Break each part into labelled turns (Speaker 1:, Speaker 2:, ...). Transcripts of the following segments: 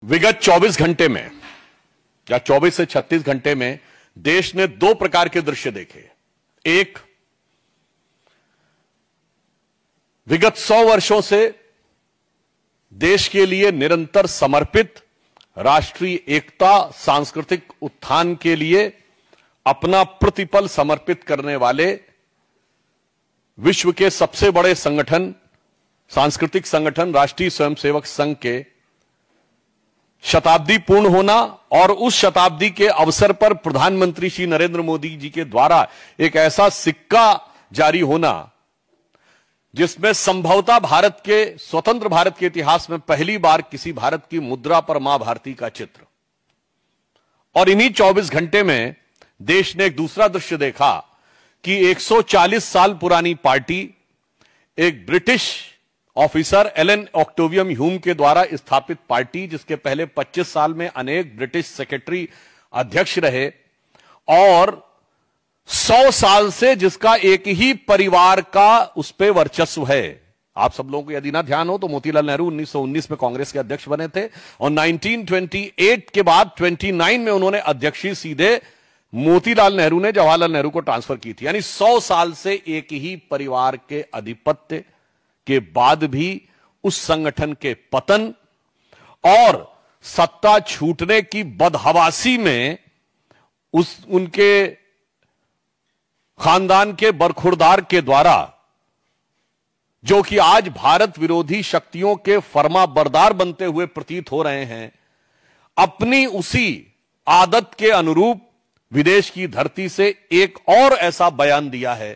Speaker 1: विगत 24 घंटे में या 24 से 36 घंटे में देश ने दो प्रकार के दृश्य देखे। एक, विगत 100 वर्षों से देश के लिए निरंतर समर्पित, राष्ट्रीय एकता, सांस्कृतिक उत्थान के लिए अपना प्रतिपल समर्पित करने वाले विश्व के सबसे बड़े संगठन, सांस्कृतिक संगठन राष्ट्रीय स्वयंसेवक संघ के शताब्दी पूर्ण होना और उस शताब्दी के अवसर पर प्रधानमंत्री श्री नरेंद्र मोदी जी के द्वारा एक ऐसा सिक्का जारी होना जिसमें संभवतः भारत के, स्वतंत्र भारत के इतिहास में पहली बार किसी भारत की मुद्रा पर मां भारती का चित्र। और इन्हीं 24 घंटे में देश ने एक दूसरा दृश्य देखा कि 140 साल पुरानी पार्टी, एक ब्रिटिश ऑफिसर एलन ऑक्टेवियम ह्यूम के द्वारा स्थापित पार्टी, जिसके पहले 25 साल में अनेक ब्रिटिश सेक्रेटरी अध्यक्ष रहे, और 100 साल से जिसका एक ही परिवार का उस पर वर्चस्व है। आप सब लोगों को यदि ना ध्यान हो तो मोतीलाल नेहरू 1919 में कांग्रेस के अध्यक्ष बने थे और 1928 के बाद 29 में उन्होंने अध्यक्षी सीधे मोतीलाल नेहरू ने जवाहरलाल नेहरू को ट्रांसफर की थी। यानी 100 साल से एक ही परिवार के आधिपत्य के बाद भी उस संगठन के पतन और सत्ता छूटने की बदहवासी में उनके खानदान के बरखुरदार के द्वारा, जो कि आज भारत विरोधी शक्तियों के फर्माबरदार बनते हुए प्रतीत हो रहे हैं, अपनी उसी आदत के अनुरूप विदेश की धरती से एक और ऐसा बयान दिया है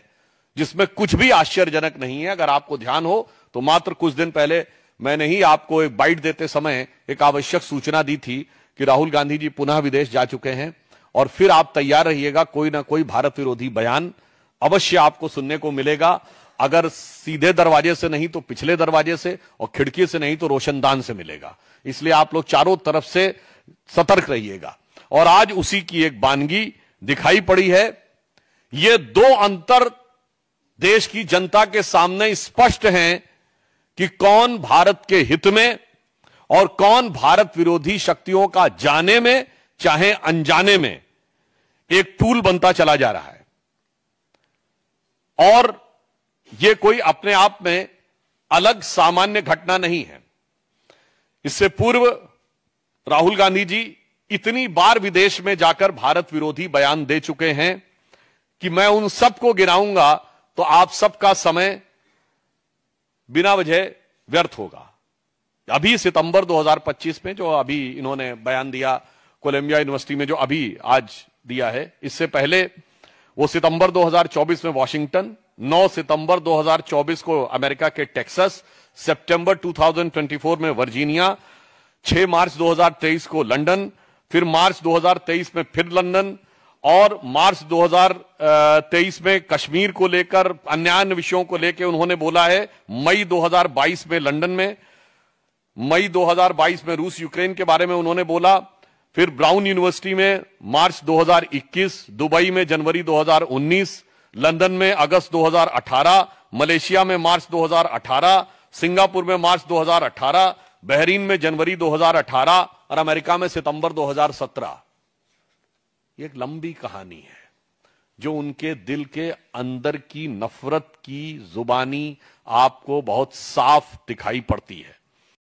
Speaker 1: जिसमें कुछ भी आश्चर्यजनक नहीं है। अगर आपको ध्यान हो तो मात्र कुछ दिन पहले मैंने ही आपको एक बाइट देते समय एक आवश्यक सूचना दी थी कि राहुल गांधी जी पुनः विदेश जा चुके हैं, और फिर आप तैयार रहिएगा, कोई ना कोई भारत विरोधी बयान अवश्य आपको सुनने को मिलेगा। अगर सीधे दरवाजे से नहीं तो पिछले दरवाजे से, और खिड़की से नहीं तो रोशनदान से मिलेगा। इसलिए आप लोग चारों तरफ से सतर्क रहिएगा। और आज उसी की एक वानगी दिखाई पड़ी है। ये दो अंतर देश की जनता के सामने स्पष्ट हैं कि कौन भारत के हित में और कौन भारत विरोधी शक्तियों का जाने में चाहे अनजाने में एक टूल बनता चला जा रहा है। और यह कोई अपने आप में अलग सामान्य घटना नहीं है। इससे पूर्व राहुल गांधी जी इतनी बार विदेश में जाकर भारत विरोधी बयान दे चुके हैं कि मैं उन सबको गिनाऊंगा तो आप सबका समय बिना वजह व्यर्थ होगा। अभी सितंबर 2025 में जो अभी इन्होंने बयान दिया कोलंबिया यूनिवर्सिटी में, जो अभी आज दिया है, इससे पहले वो सितंबर 2024 में वॉशिंगटन, 9 सितंबर 2024 को अमेरिका के टेक्सास, सितंबर 2024 में वर्जीनिया, 6 मार्च 2023 को लंदन, फिर मार्च 2023 में फिर लंदन, और मार्च 2023 में कश्मीर को लेकर अन्य विषयों को लेकर उन्होंने बोला है। मई 2022 में लंदन में, मई 2022 में रूस यूक्रेन के बारे में उन्होंने बोला, फिर ब्राउन यूनिवर्सिटी में मार्च 2021, दुबई में जनवरी 2019, लंदन में अगस्त 2018, मलेशिया में मार्च 2018, सिंगापुर में मार्च 2018, बहरीन में जनवरी 2018 और अमेरिका में सितंबर 2017। एक लंबी कहानी है जो उनके दिल के अंदर की नफरत की जुबानी आपको बहुत साफ दिखाई पड़ती है।